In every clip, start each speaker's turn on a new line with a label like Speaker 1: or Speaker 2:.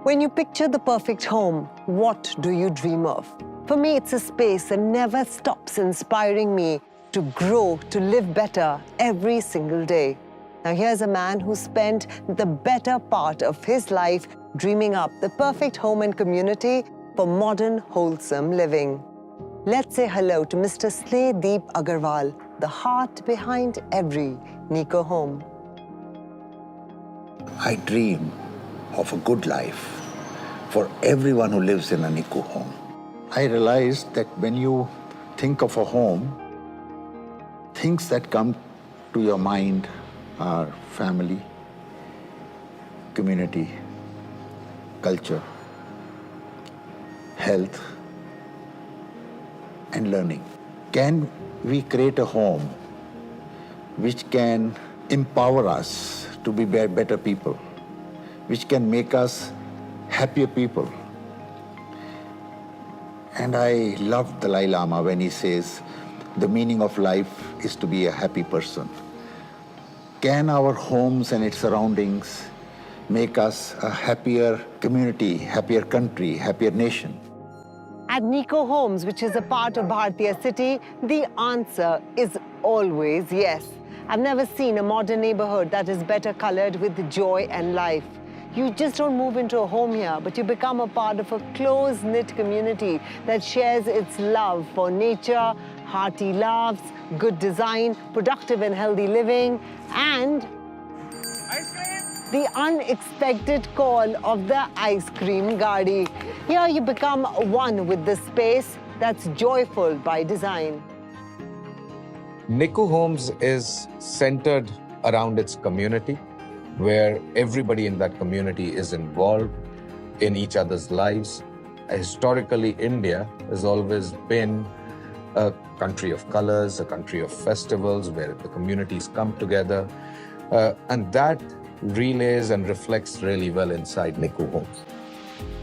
Speaker 1: When you picture the perfect home, what do you dream of? For me, it's a space that never stops inspiring me to grow, to live better every single day. Now, here's a man who spent the better part of his life dreaming up the perfect home and community for modern, wholesome living. Let's say hello to Mr. Snehdeep Agarwal, the heart behind every Nico home.
Speaker 2: I dream of a good life for everyone who lives in a Nico home. I realized that when you think of a home, things that come to your mind are family, community, culture, health, and learning. Can we create a home which can empower us to be better people, which can make us happier people? And I love Dalai Lama when he says, the meaning of life is to be a happy person. Can our homes and its surroundings make us a happier community, happier country, happier nation?
Speaker 1: At Nico Homes, which is a part of Bhartiya City, the answer is always yes. I've never seen a modern neighborhood that is better colored with joy and life. You just don't move into a home here, but you become a part of a close-knit community that shares its love for nature, hearty laughs, good design, productive and healthy living, and the unexpected call of the ice cream Gaadi. Here you become one with the space that's joyful by design.
Speaker 3: Nico Homes is centered around its community, where everybody in that community is involved in each other's lives. Historically, India has always been a country of colors, a country of festivals, where the communities come together. And that relays and reflects really well inside Nico Homes.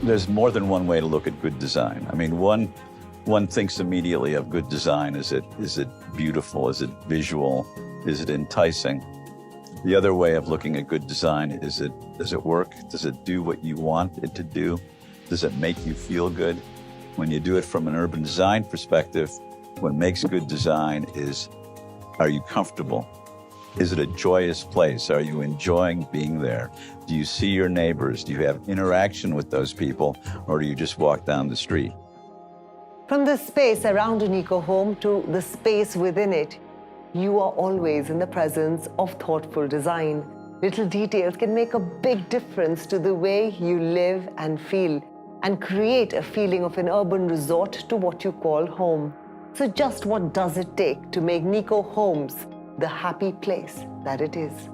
Speaker 4: There's more than one way to look at good design. I mean, one thinks immediately of good design. Is it beautiful? Is it visual? Is it enticing? The other way of looking at good design is does it work? Does it do what you want it to do? Does it make you feel good? When you do it from an urban design perspective, what makes good design is, are you comfortable? Is it a joyous place? Are you enjoying being there? Do you see your neighbors? Do you have interaction with those people? Or do you just walk down the street?
Speaker 1: From the space around a Nico home to the space within it, you are always in the presence of thoughtful design. Little details can make a big difference to the way you live and feel, and create a feeling of an urban resort to what you call home. So just what does it take to make Nico Homes the happy place that it is?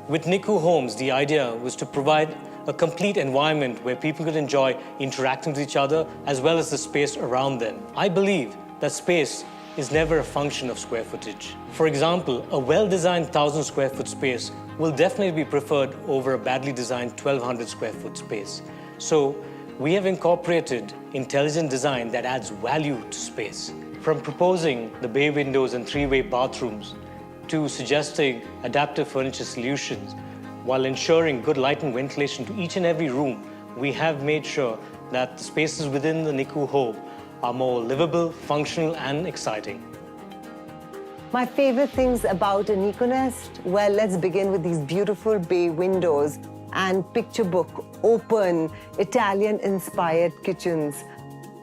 Speaker 5: With Nico Homes, the idea was to provide a complete environment where people could enjoy interacting with each other as well as the space around them. I believe that space is never a function of square footage. For example, a well-designed 1,000 square foot space will definitely be preferred over a badly designed 1,200 square foot space. So we have incorporated intelligent design that adds value to space. From proposing the bay windows and three-way bathrooms to suggesting adaptive furniture solutions, while ensuring good light and ventilation to each and every room, we have made sure that the spaces within the Nico home are more livable, functional, and exciting.
Speaker 1: My favorite things about a Nico Nest? Well, let's begin with these beautiful bay windows and picture book, open, Italian-inspired kitchens.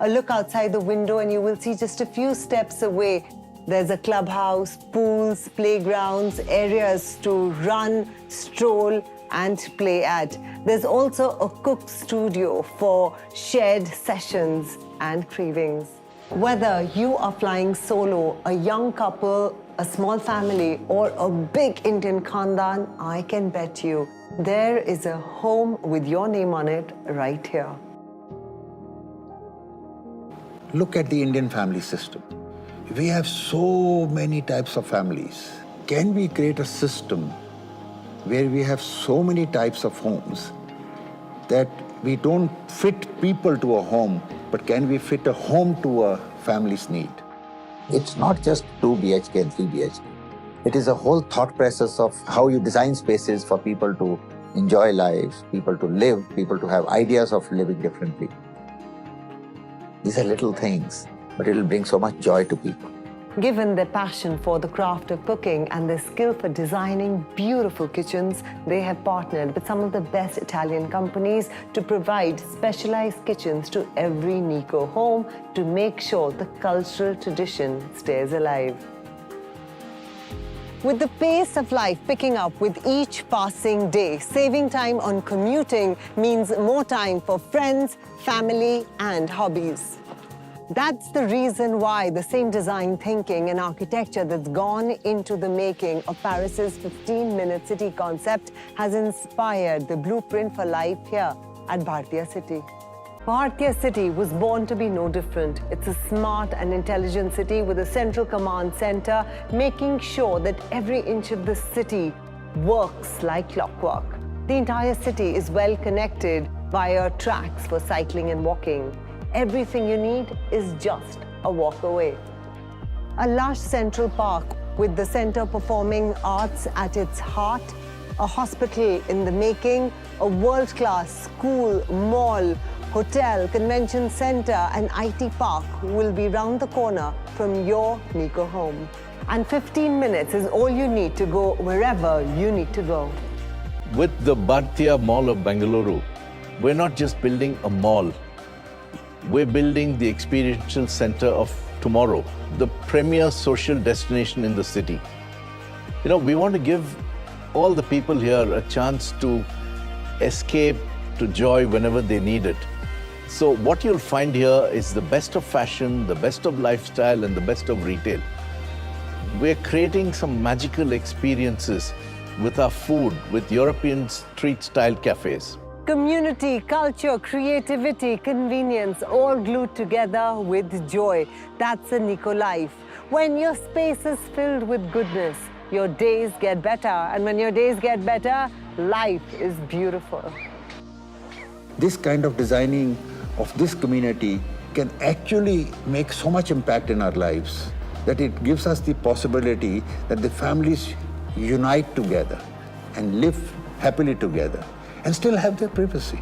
Speaker 1: A look outside the window and you will see just a few steps away, there's a clubhouse, pools, playgrounds, areas to run, stroll, and play at. There's also a cook studio for shared sessions and cravings. Whether you are flying solo, a young couple, a small family, or a big Indian khandan, I can bet you there is a home with your name on it right here.
Speaker 2: Look at the Indian family system. We have so many types of families. Can we create a system where we have so many types of homes that we don't fit people to a home, but can we fit a home to a family's need? It's not just 2 BHK and 3 BHK. It is a whole thought process of how you design spaces for people to enjoy life, people to live, people to have ideas of living differently. These are little things, but it will bring so much joy to people.
Speaker 1: Given their passion for the craft of cooking and their skill for designing beautiful kitchens, they have partnered with some of the best Italian companies to provide specialized kitchens to every Nico home to make sure the cultural tradition stays alive. With the pace of life picking up with each passing day, saving time on commuting means more time for friends, family, and hobbies. That's the reason why the same design thinking and architecture that's gone into the making of Paris's 15-minute city concept has inspired the blueprint for life here at Bhartiya City. Bhartiya City was born to be no different. It's a smart and intelligent city with a central command center, making sure that every inch of the city works like clockwork. The entire city is well connected via tracks for cycling and walking. Everything you need is just a walk away. A lush central park with the Center Performing Arts at its heart, a hospital in the making, a world-class school, mall, hotel, convention center, and IT park will be round the corner from your Nico home. And 15 minutes is all you need to go wherever you need to go.
Speaker 6: With the Bhartiya Mall of Bengaluru, we're not just building a mall, we're building the experiential center of tomorrow, the premier social destination in the city. You know, we want to give all the people here a chance to escape to joy whenever they need it. So what you'll find here is the best of fashion, the best of lifestyle, and the best of retail. We're creating some magical experiences with our food, with European street-style cafes.
Speaker 1: Community, culture, creativity, convenience, all glued together with joy. That's a Nico life. When your space is filled with goodness, your days get better. And when your days get better, life is beautiful.
Speaker 2: This kind of designing of this community can actually make so much impact in our lives that it gives us the possibility that the families unite together and live happily together and still have their privacy.